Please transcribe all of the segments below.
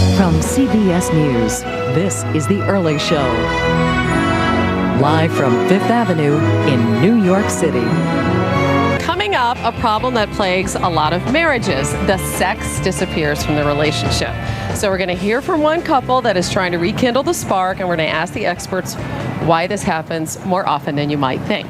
From CBS News, this is The Early Show. Live from Fifth Avenue in New York City. Coming up, a problem that plagues a lot of marriages. The sex disappears from the relationship. So we're going to hear from one couple that is trying to rekindle the spark, and we're going to ask the experts why this happens more often than you might think.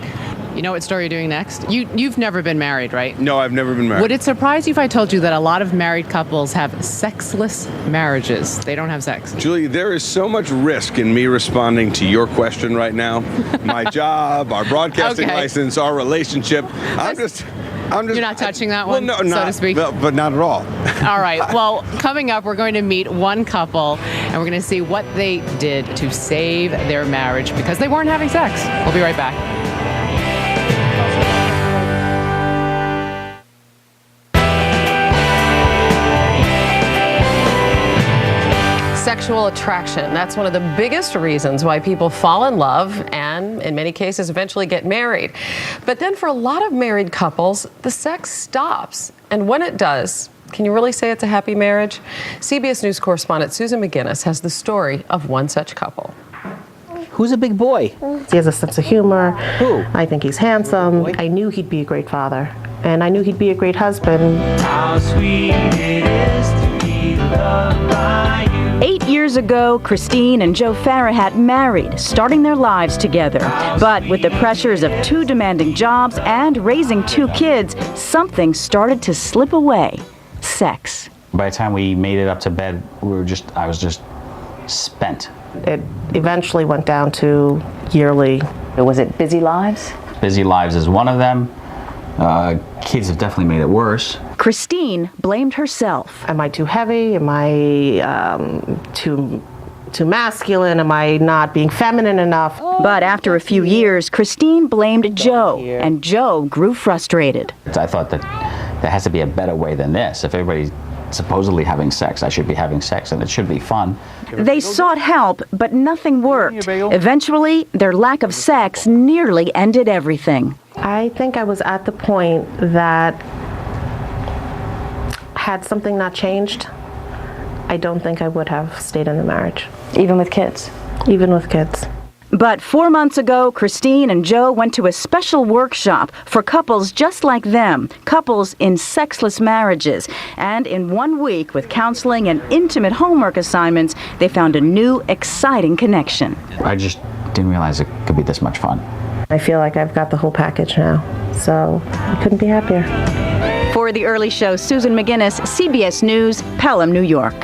You know what story you're doing next? You've never been married, right? No, I've never been married. Would it surprise you if I told you that a lot of married couples have sexless marriages? They don't have sex. Julie, there is so much risk in me responding to your question right now. My job, our broadcasting license, our relationship. I'm just. You're not touching that one, well, no, so to speak? But not at all. All right. Well, coming up, we're going to meet one couple, and we're going to see what they did to save their marriage because they weren't having sex. We'll be right back. Sexual attraction. That's one of the biggest reasons why people fall in love and, in many cases, eventually get married. But then for a lot of married couples, the sex stops. And when it does, can you really say it's a happy marriage? CBS News correspondent Susan McGinnis has the story of one such couple. Who's a big boy? He has a sense of humor. Who? I think he's handsome. I knew he'd be a great father. And I knew he'd be a great husband. How sweet it is to be loved by you. 8 years ago, Christine and Joe Farahat married, starting their lives together. But with the pressures of 2 demanding jobs and raising 2 kids, something started to slip away. Sex. By the time we made it up to bed, I was just spent. It eventually went down to yearly. Was it busy lives? Busy lives is one of them. Kids have definitely made it worse. Christine blamed herself. Am I too heavy? Am I too masculine? Am I not being feminine enough? But after a few years, Christine blamed Joe, and Joe grew frustrated. I thought that there has to be a better way than this. If everybody's supposedly having sex, I should be having sex, and it should be fun. They sought help, but nothing worked. Eventually, their lack of sex nearly ended everything. I think I was at the point that had something not changed, I don't think I would have stayed in the marriage. Even with kids? Even with kids. But 4 months ago, Christine and Joe went to a special workshop for couples just like them, couples in sexless marriages. And in 1 week, with counseling and intimate homework assignments, they found a new, exciting connection. I just didn't realize it could be this much fun. I feel like I've got the whole package now, so I couldn't be happier. For The Early Show, Susan McGinnis, CBS News, Pelham, New York.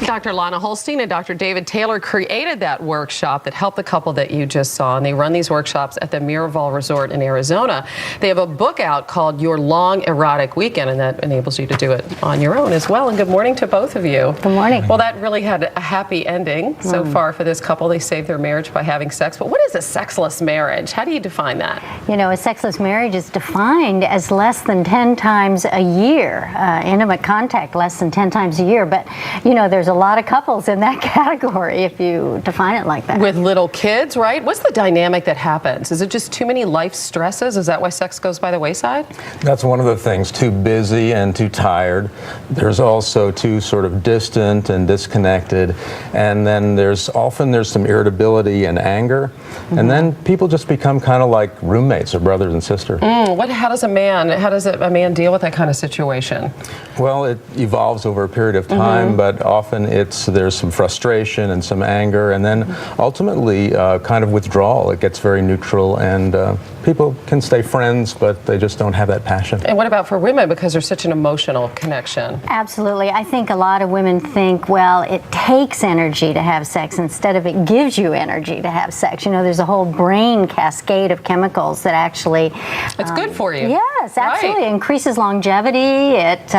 Dr. Lana Holstein and Dr. David Taylor created that workshop that helped the couple that you just saw, and they run these workshops at the Miraval Resort in Arizona. They have a book out called Your Long Erotic Weekend, and that enables you to do it on your own as well. And good morning to both of you. Good morning. Well, that really had a happy ending so far for this couple. They saved their marriage by having sex. But what is a sexless marriage? How do you define that? You know, a sexless marriage is defined as less than 10 times a year, intimate contact less than 10 times a year. But, you know, there's a lot of couples in that category if you define it like that. With little kids, right? What's the dynamic that happens? Is it just too many life stresses? Is that why sex goes by the wayside? That's one of the things, too busy and too tired. There's also too sort of distant and disconnected. And then there's some irritability and anger. Mm-hmm. And then people just become kind of like roommates or brothers and sisters. How does a man deal with that kind of situation? Well, it evolves over a period of time, but often there's some frustration and some anger, and then ultimately kind of withdrawal. It gets very neutral, and people can stay friends, but they just don't have that passion. And what about for women, because there's such an emotional connection? Absolutely. I think a lot of women think, well, it takes energy to have sex instead of it gives you energy to have sex. You know, there's a whole brain cascade of chemicals that actually... It's good for you. Yes, absolutely. Right. It increases longevity. It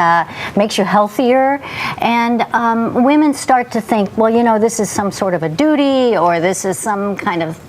makes you healthier. And women start to think, well, you know, this is some sort of a duty, or this is some kind of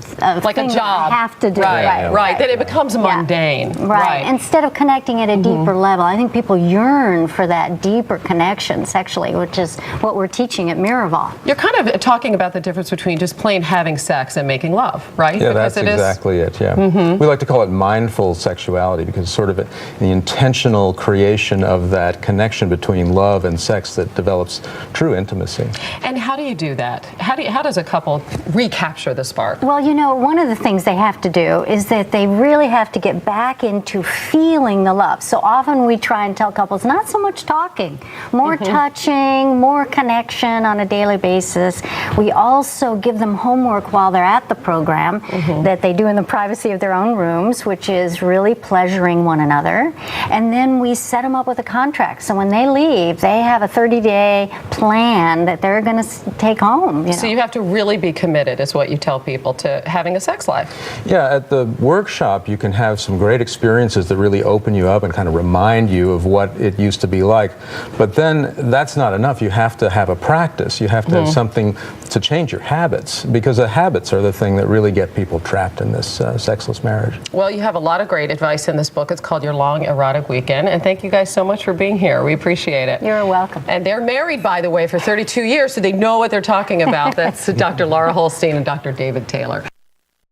like thing a job. that I have to do. Right. That it becomes mundane. Right. Instead of connecting at a deeper level, I think people yearn for that deeper connection sexually, which is what we're teaching at Miraval. You're kind of talking about the difference between just plain having sex and making love, right? Yeah, that's exactly it, yeah. We like to call it mindful sexuality because it's sort of it, the intentional creation of that connection between love and sex that develops true intimacy. And how do you do that? How does a couple recapture the spark? Well, you know, one of the things they have to do is that they really have to get back into feeling the love. So often we try and tell couples not so much talking, more touching, more connection on a daily basis. We also give them homework while they're at the program that they do in the privacy of their own rooms, which is really pleasuring one another. And then we set them up with a contract. So when they leave, they have a 30-day plan that they're going to take home. So you have to really be committed, is what you tell people, to having a sex life. Yeah, at the workshop, you can have some great experiences that really open you up and kind of remind you of what it used to be like. But then that's not enough. You have to have a practice. You have to have something to change your habits, because the habits are the thing that really get people trapped in this sexless marriage. Well, you have a lot of great advice in this book. It's called Your Long Erotic Weekend. And thank you guys so much for being here. We appreciate it. You're welcome. And they're married, by the way, for 32 years, so they know what they're talking about. That's Dr. Laura Holstein and Dr. David Taylor.